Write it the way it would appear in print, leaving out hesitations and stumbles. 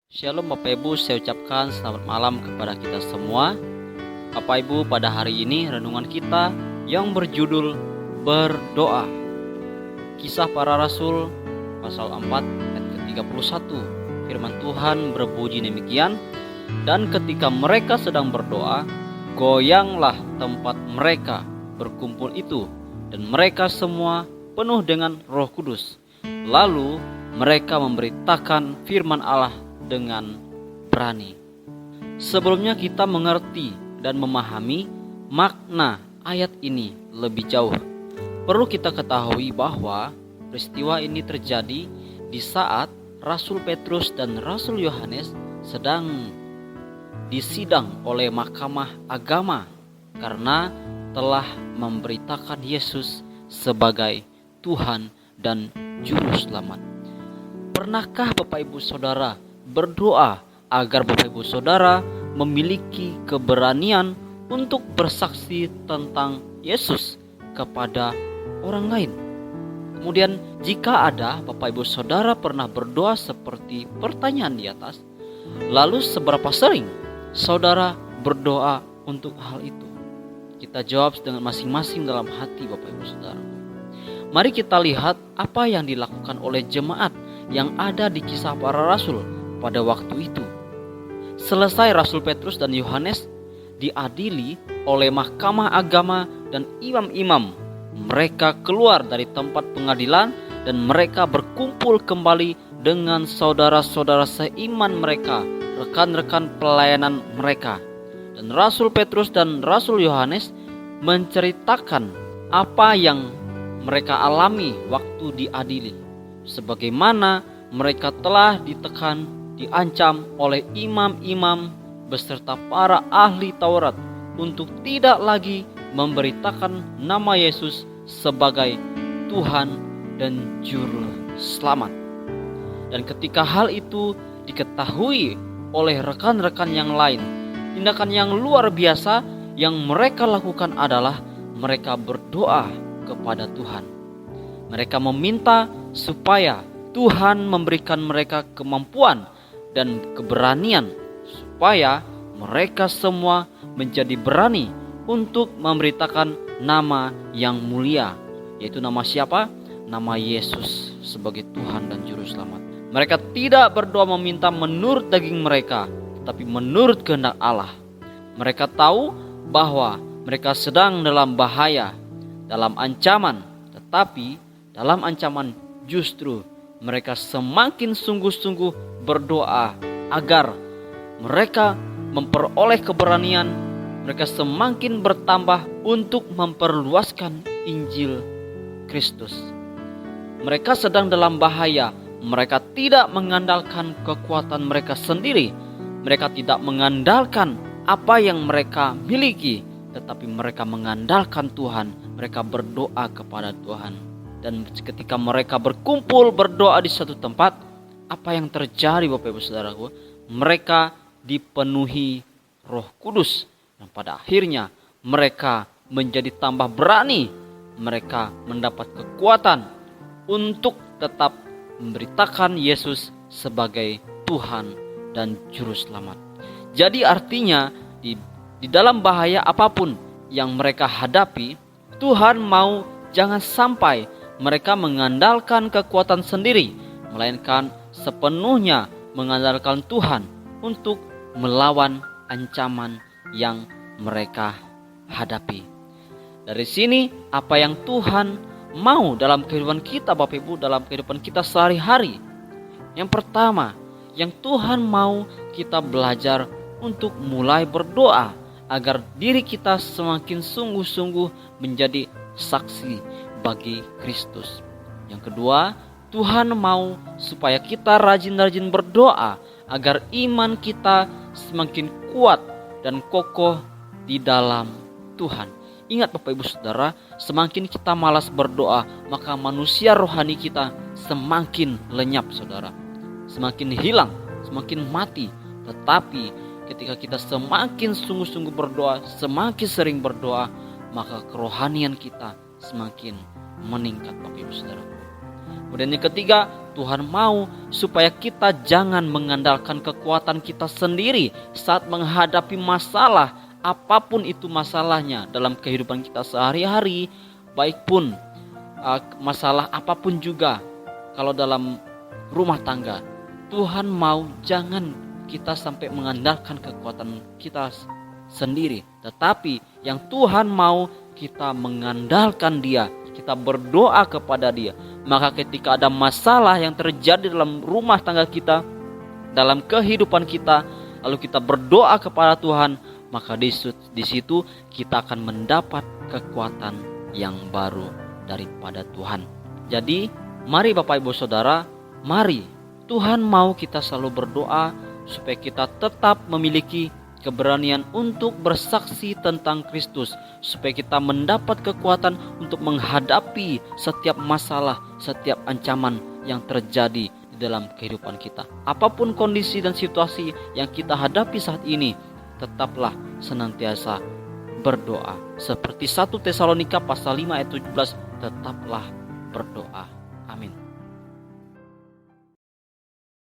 Shalom Bapak Ibu, saya ucapkan selamat malam kepada kita semua. Bapak Ibu, pada hari ini renungan kita yang berjudul Berdoa. Kisah Para Rasul pasal 4 ayat ke-31. Firman Tuhan berbunyi demikian, dan ketika mereka sedang berdoa, goyanglah tempat mereka berkumpul itu, dan mereka semua penuh dengan Roh Kudus. Lalu mereka memberitakan firman Allah dengan berani. Sebelumnya kita mengerti dan memahami makna ayat ini lebih jauh. Perlu kita ketahui bahwa peristiwa ini terjadi di saat Rasul Petrus dan Rasul Yohanes sedang disidang oleh Mahkamah Agama karena telah memberitakan Yesus sebagai Tuhan dan Juru Selamat. Pernahkah Bapak Ibu Saudara berdoa agar Bapak Ibu Saudara memiliki keberanian untuk bersaksi tentang Yesus kepada orang lain? Kemudian jika ada Bapak Ibu Saudara pernah berdoa seperti pertanyaan di atas, lalu seberapa sering Saudara berdoa untuk hal itu? Kita jawab dengan masing-masing dalam hati Bapak Ibu Saudara. Mari kita lihat apa yang dilakukan oleh jemaat yang ada di Kisah Para Rasul pada waktu itu. Selesai Rasul Petrus dan Yohanes diadili oleh Mahkamah Agama dan imam-imam, mereka keluar dari tempat pengadilan dan mereka berkumpul kembali dengan saudara-saudara seiman mereka, rekan-rekan pelayanan mereka. Dan Rasul Petrus dan Rasul Yohanes menceritakan apa yang mereka alami waktu diadili, sebagaimana mereka telah ditekan, diancam oleh imam-imam beserta para ahli Taurat untuk tidak lagi memberitakan nama Yesus sebagai Tuhan dan Juru Selamat. Dan ketika hal itu diketahui oleh rekan-rekan yang lain, tindakan yang luar biasa yang mereka lakukan adalah mereka berdoa kepada Tuhan. Mereka meminta supaya Tuhan memberikan mereka kemampuan dan keberanian supaya mereka semua menjadi berani untuk memberitakan nama yang mulia, yaitu nama siapa? Nama Yesus sebagai Tuhan dan Juru Selamat. Mereka tidak berdoa meminta menurut daging mereka, tetapi menurut kehendak Allah. Mereka tahu bahwa mereka sedang dalam bahaya, dalam ancaman, tetapi dalam ancaman justru mereka semakin sungguh-sungguh berdoa agar mereka memperoleh keberanian, mereka semakin bertambah untuk memperluaskan Injil Kristus. Mereka sedang dalam bahaya, mereka tidak mengandalkan kekuatan mereka sendiri, mereka tidak mengandalkan apa yang mereka miliki, tetapi mereka mengandalkan Tuhan. Mereka berdoa kepada Tuhan. Dan ketika mereka berkumpul berdoa di satu tempat, apa yang terjadi Bapak Ibu Saudaraku? Mereka dipenuhi Roh Kudus. Dan pada akhirnya mereka menjadi tambah berani. Mereka mendapat kekuatan untuk tetap memberitakan Yesus sebagai Tuhan dan Juru Selamat. Jadi artinya di dalam bahaya apapun yang mereka hadapi, Tuhan mau jangan sampai mereka mengandalkan kekuatan sendiri, melainkan sepenuhnya mengandalkan Tuhan untuk melawan ancaman yang mereka hadapi. Dari sini apa yang Tuhan mau dalam kehidupan kita Bapak Ibu, dalam kehidupan kita sehari-hari. Yang pertama, yang Tuhan mau kita belajar untuk mulai berdoa agar diri kita semakin sungguh-sungguh menjadi saksi bagi Kristus. Yang kedua, Tuhan mau supaya kita rajin-rajin berdoa agar iman kita semakin kuat dan kokoh di dalam Tuhan. Ingat Bapak Ibu Saudara, semakin kita malas berdoa, maka manusia rohani kita semakin lenyap Saudara. Semakin hilang, semakin mati. Tetapi ketika kita semakin sungguh-sungguh berdoa, semakin sering berdoa, maka kerohanian kita semakin meningkat Bapak Ibu Saudara. Kemudian yang ketiga, Tuhan mau supaya kita jangan mengandalkan kekuatan kita sendiri saat menghadapi masalah, apapun itu masalahnya dalam kehidupan kita sehari-hari, baik pun masalah apapun juga. Kalau dalam rumah tangga, Tuhan mau jangan kita sampai mengandalkan kekuatan kita sendiri, tetapi yang Tuhan mau kita mengandalkan Dia, kita berdoa kepada Dia. Maka ketika ada masalah yang terjadi dalam rumah tangga kita, dalam kehidupan kita, lalu kita berdoa kepada Tuhan, maka di situ kita akan mendapat kekuatan yang baru daripada Tuhan. Jadi mari Bapak Ibu Saudara, mari Tuhan mau kita selalu berdoa supaya kita tetap memiliki keberanian untuk bersaksi tentang Kristus, supaya kita mendapat kekuatan untuk menghadapi setiap masalah, setiap ancaman yang terjadi di dalam kehidupan kita. Apapun kondisi dan situasi yang kita hadapi saat ini, tetaplah senantiasa berdoa. Seperti 1 Tesalonika pasal 5 ayat 17, tetaplah berdoa.